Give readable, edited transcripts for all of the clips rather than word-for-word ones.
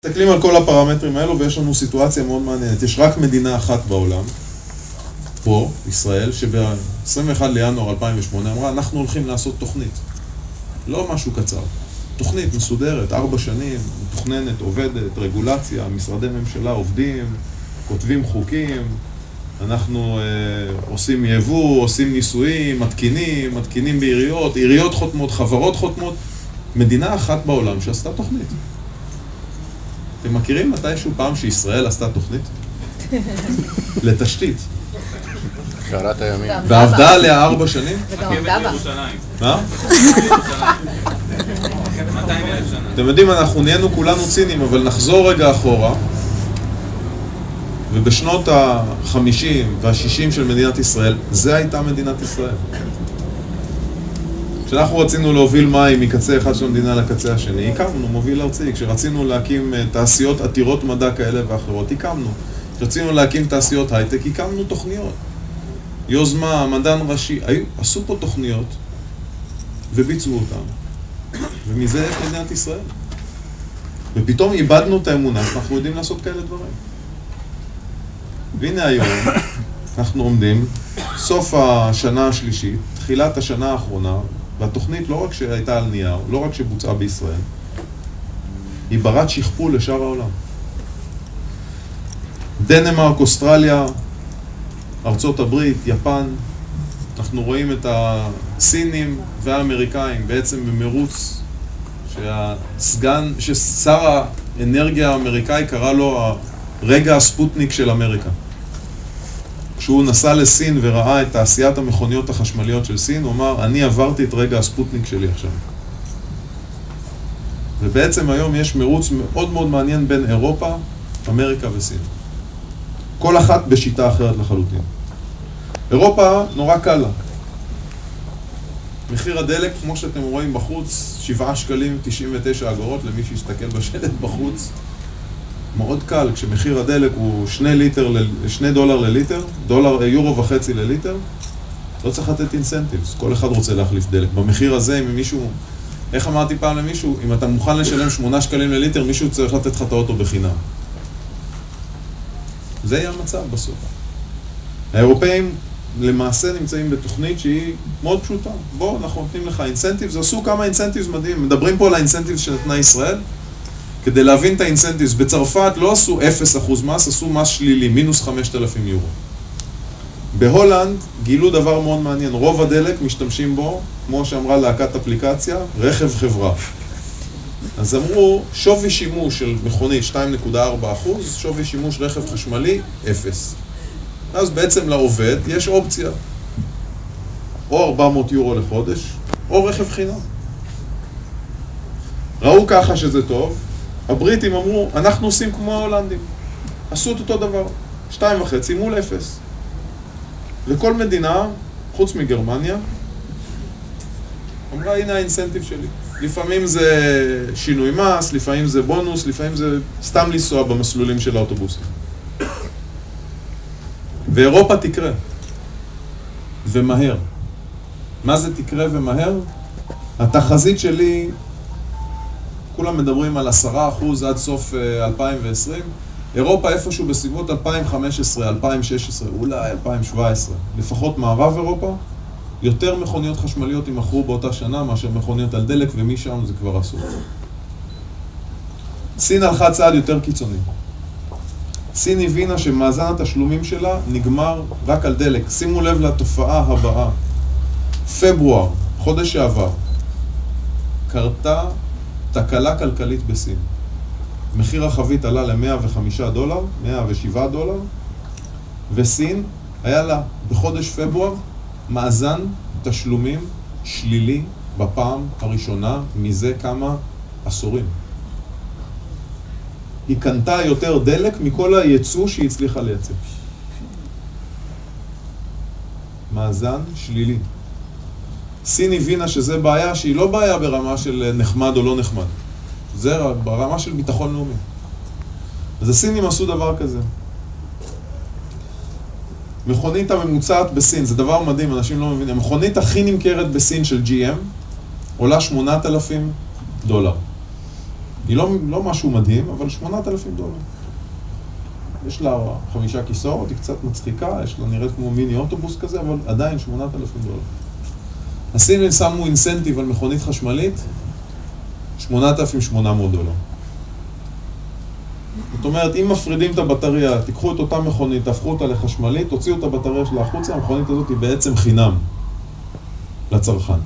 מסתכלים על כל הפרמטרים האלו ויש לנו סיטואציה מאוד מעניינת. יש רק מדינה אחת בעולם, פה, ישראל, שב-21 לינואר 2008 אמרה, אנחנו הולכים לעשות תוכנית. לא משהו קצר. תוכנית מסודרת, 4 שנים, מתוכננת, עובדת, רגולציה, משרדי ממשלה עובדים, כותבים חוקים, אנחנו עושים יבוא, עושים ניסויים, מתקינים בעיריות, עיריות חותמות, חברות חותמות. מדינה אחת בעולם שעשתה תוכנית. אתם מכירים מתישהו פעם שישראל עשתה תוכנית? לתשתית. שערת הימים. ועבדה עליה 4 שנים? וגם עבדה בה. מה? 200,000 שנה. אתם יודעים, אנחנו נהיינו כולנו צינים, אבל נחזור רגע אחורה. ובשנות ה-50 וה-60 של מדינת ישראל, זה הייתה מדינת ישראל. כשאנחנו רצינו להוביל מים מקצה אחד של המדינה לקצה השני, הקמנו מוביל ארצי. כשרצינו להקים תעשיות עתירות מדע כאלה ואחרות, הקמנו. כשרצינו להקים תעשיות הייטק, הקמנו תוכניות. יוזמה, מדען ראשי, עשו פה תוכניות וביצעו אותן. ומזה יש מדינת ישראל. ופתאום איבדנו את האמונה, אנחנו יודעים לעשות כאלה דברים. והנה היום, אנחנו עומדים, סוף השנה השלישית, תחילת השנה האחרונה, והתוכנית לא רק שהייתה על נייר, לא רק שבוצעה בישראל, היא ברת שכפול לשאר העולם. דנמרק, אוסטרליה, ארצות הברית, יפן, אנחנו רואים את הסינים והאמריקאים בעצם במרוץ ששר האנרגיה האמריקאי קרא לו רגע הספוטניק של אמריקה. כשהוא נסע לסין וראה את תעשיית המכוניות החשמליות של סין, הוא אמר, אני עברתי את רגע הספוטניק שלי עכשיו. ובעצם היום יש מרוץ מאוד מאוד מעניין בין אירופה, אמריקה וסין. כל אחת בשיטה אחרת לחלוטין. אירופה נורא קל לה. מחיר הדלק, כמו שאתם רואים בחוץ, 7 שקלים 99 אגורות למי שיסתכל בשלט בחוץ. מאוד קל, כשמחיר הדלק הוא 2 דולר לליטר, יורו וחצי לליטר, לא צריך לתת אינסנטיבס, כל אחד רוצה להחליף דלק. במחיר הזה, אם מישהו, איך אמרתי פעם למישהו, אם אתה מוכן לשלם 8 שקלים לליטר, מישהו צריך לתת לך את האוטו בחינם. זה יהיה המצב בסוף. האירופאים למעשה נמצאים בתוכנית שהיא מאוד פשוטה. בואו, אנחנו נותנים לך אינסנטיבס, עשו כמה אינסנטיבס מדהים, מדברים פה על האינסנטיבס שנתנה ישראל, כדי להבין את האינסנטיבס. בצרפת לא עשו 0% מס, עשו מס שלילי, מינוס 5,000 יורו. בהולנד גילו דבר מאוד מעניין, רוב הדלק משתמשים בו, כמו שאמרה להקת אפליקציה, רכב חברה. אז אמרו, שווי שימוש של מכונית 2.4%, שווי שימוש רכב חשמלי 0. אז בעצם לעובד יש אופציה, או 400 יורו לחודש, או רכב חינם. ראו ככה שזה טוב, הבריטים אמרו, אנחנו עושים כמו ההולנדים. עשו את אותו דבר, 2.5 מול 0. וכל מדינה, חוץ מגרמניה, אמרה, הנה האינסנטיב שלי. לפעמים זה שינוי מס, לפעמים זה בונוס, לפעמים זה סתם לנסוע במסלולים של האוטובוסים. ואירופה תקרה. ומהר. מה זה תקרה ומהר? התחזית שלי, כולם מדברים על 10% עד סוף 2020. אירופה איפשהו בסביבות 2015, 2016, אולי 2017. לפחות מערב אירופה, יותר מכוניות חשמליות ימכרו באותה שנה מאשר מכוניות על דלק, ומשם זה כבר אסור. סין הלכה צעד יותר קיצוני. סין הבינה שמאזן התשלומים שלה נגמר רק על דלק. שימו לב לתופעה הבאה. פברואר, חודש שעבר, קרתה תקלה כלכלית בסין. מחיר החבית עלה ל$105, $107, וסין היה לה בחודש פברואר מאזן תשלומים שלילי בפעם הראשונה מזה כמה עשורים. היא קנתה יותר דלק מכל הייצוא שהיא הצליחה לייצא. מאזן שלילי. סין הבינה שזה בעיה שהיא לא בעיה ברמה של נחמד או לא נחמד. זה ברמה של ביטחון לאומי. אז הסינים עשו דבר כזה. מכונית הממוצעת בסין, זה דבר מדהים, אנשים לא מבינים. המכונית הכי נמכרת בסין של GM עולה $8,000. היא לא משהו מדהים, אבל $8,000. יש לה 5 כיסאות, היא קצת מצחיקה, יש לה נראית כמו מיני אוטובוס כזה, אבל עדיין $8,000. הסינים שמו אינסנטיב על מכונית חשמלית, $8,800. זאת אומרת, אם מפרידים את הבטריה, תיקחו את אותה מכונית, תהפכו אותה לחשמלית, תוציאו את הבטריה שלה החוצה, המכונית הזאת היא בעצם חינם לצרכן.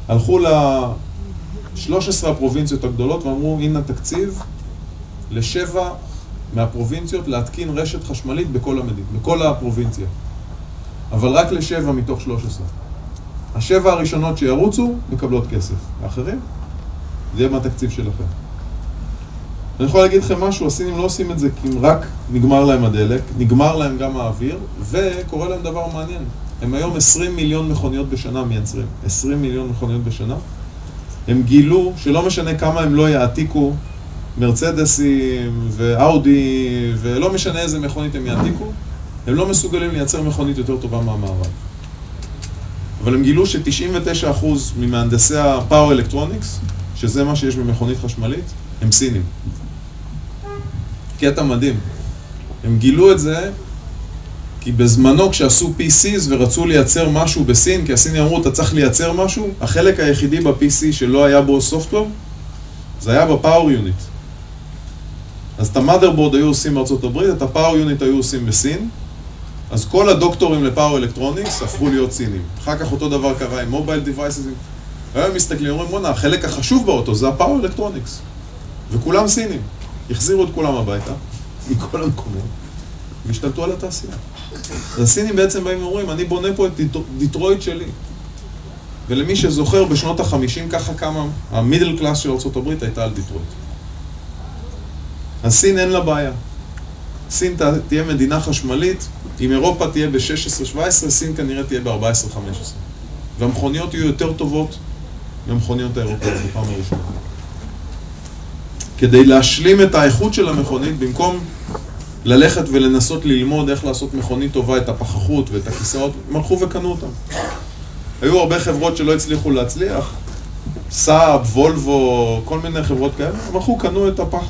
הלכו ל-13 הפרובינציות הגדולות ואמרו, הנה תקציב ל7 מהפרובינציות להתקין רשת חשמלית בכל הפרובינציה. אבל רק ל7 מתוך 13. 7 הראשונות שירוצו מקבלות כסף. האחרים, זה יהיה מהתקציב שלכם. אני יכול להגיד לכם משהו, הסינים לא עושים את זה כי רק נגמר להם הדלק, נגמר להם גם האוויר, וקורה להם דבר מעניין. הם היום 20 מיליון מכוניות בשנה מייצרים. 20 מיליון מכוניות בשנה. הם גילו שלא משנה כמה הם לא יעתיקו מרצדסים ואודי, ולא משנה איזה מכונית הם יעתיקו, הם לא מסוגלים לייצר מכונית יותר טובה מהמערב. אבל הם גילו ש-99% ממהנדסי ה-Power Electronics, שזה מה שיש במכונית חשמלית, הם סינים. קטע מדהים. הם גילו את זה כי בזמנו כשעשו PCs ורצו לייצר משהו בסין, כי הסינים אמרו, אתה צריך לייצר משהו, החלק היחידי ב-PC שלא היה בו סופטוור, זה היה ב-Power Unit. אז את ה-Motherboard היו עושים בארצות הברית, את ה-Power Unit היו עושים בסין, אז כל הדוקטורים ל-Power Electronics הפכו להיות סינים. אחר כך אותו דבר קרה עם Mobile Devices. היום מסתכלים, אומרים, בוא'נה, החלק החשוב באוטו זה ה-Power Electronics. וכולם סינים. החזירו את כולם הביתה, מכל המקומות, והשתלטו על התעשייה. אז הסינים בעצם באים ואומרים, אני בונה פה את דיטרויט שלי. ולמי שזוכר, בשנות ה-50 ככה כמה, המידל קלאס של ארצות הברית הייתה על דיטרויט. אז סין אין לה בעיה. סין תהיה מדינה חשמלית, אם אירופה תהיה ב-16-17, סין כנראה תהיה ב-14-15. והמכוניות יהיו יותר טובות מהמכוניות האירופאיות בפעם הראשונה. כדי להשלים את האיכות של המכונית, במקום ללכת ולנסות ללמוד איך לעשות מכונית טובה, את הפחחות ואת הכיסאות, הם הלכו וקנו אותם. היו הרבה חברות שלא הצליחו להצליח, סאב, וולבו, כל מיני חברות כאלה, הם הלכו קנו את הפח.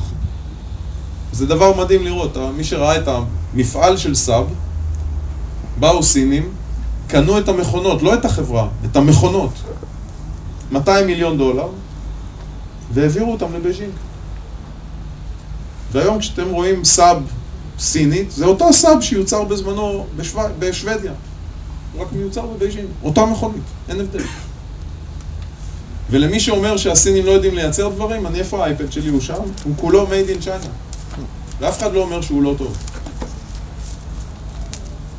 זה דבר מדהים לראות, מי שראה את המפעל של סאב, באו סינים, קנו את המכונות, לא את החברה, את המכונות. $200 מיליון, והעבירו אותם לבייג'ינג. והיום כשאתם רואים סאב סינית, זה אותו סאב שיוצר בזמנו בשוודיה. הוא רק מיוצר בבייג'ינג. אותה מכונית, אין הבדל. ולמי שאומר שהסינים לא יודעים לייצר דברים, אני איפה האייפד שלי הוא שם? הוא כולו made in China. ואף אחד לא אומר שהוא לא טוב.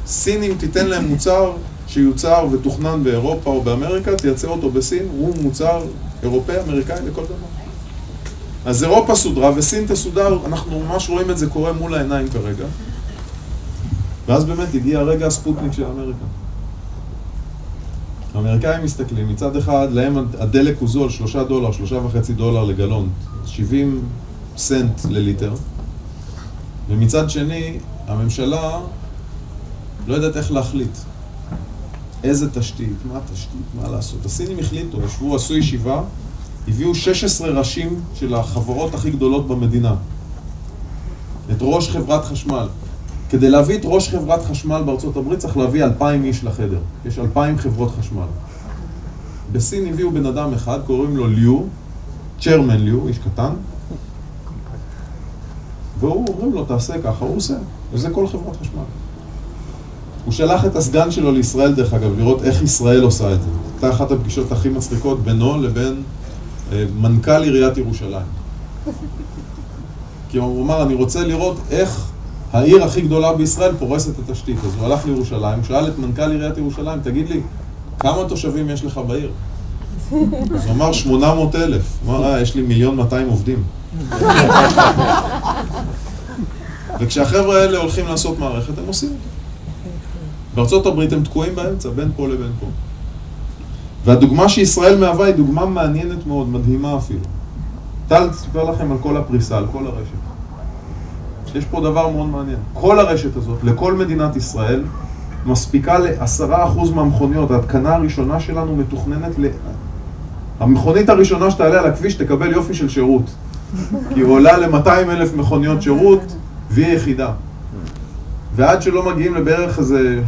סינים תיתן להם מוצר שיוצר ותוכנן באירופה או באמריקה, תייצר אותו בסין, הוא מוצר אירופאי, אמריקאי לכל דבר. אז אירופה סודרה וסין תסודר, אנחנו ממש רואים את זה קורה מול העיניים כרגע. ואז באמת הגיע הרגע הספוטניק של אמריקה. האמריקאים מסתכלים, מצד אחד להם הדלק הוא זול $3, $3.5 לגלון, 70 סנט לליטר. ומצד שני, הממשלה לא יודעת איך להחליט. איזה תשתית, מה תשתית, מה לעשות. הסינים החליטו, ישבו, עשו ישיבה, הביאו 16 ראשים של החברות הכי גדולות במדינה. את ראש חברת חשמל. כדי להביא את ראש חברת חשמל בארצות הברית צריך להביא 2,000 איש לחדר. יש 2,000 חברות חשמל. בסין הביאו בן אדם אחד, קוראים לו ליו, צ'רמן ליו, איש קטן. והוא אומרים לו, תעשה ככה, הוא עושה. וזה כל חברת חשמל. הוא שלח את הסגן שלו לישראל דרך אגב, לראות איך ישראל עושה את זה. הייתה אחת הפגישות הכי מצחיקות בינו לבין מנכ"ל עיריית ירושלים. כי הוא אמר, אני רוצה לראות איך העיר הכי גדולה בישראל פורסת את התשתית. אז הוא הלך לירושלים, שאל את מנכ"ל עיריית ירושלים, תגיד לי, כמה תושבים יש לך בעיר? אז הוא אמר 800,000. הוא אמר, יש לי 1,200,000 עובדים. וכשהחבר'ה האלה הולכים לעשות מערכת, הם עושים אותה. בארצות הברית הם תקועים באמצע, בין פה לבין פה. והדוגמה שישראל מהווה היא דוגמה מעניינת מאוד, מדהימה אפילו. טל תספר לכם על כל הפריסה, על כל הרשת. יש פה דבר מאוד מעניין. כל הרשת הזאת, לכל מדינת ישראל, מספיקה ל10% מהמכוניות. ההתקנה הראשונה שלנו מתוכננת המכונית הראשונה שתעלה על הכביש תקבל יופי של שירות. כי היא עולה ל-200,000 מכוניות שירות, והיא יחידה. ועד שלא מגיעים לבערך איזה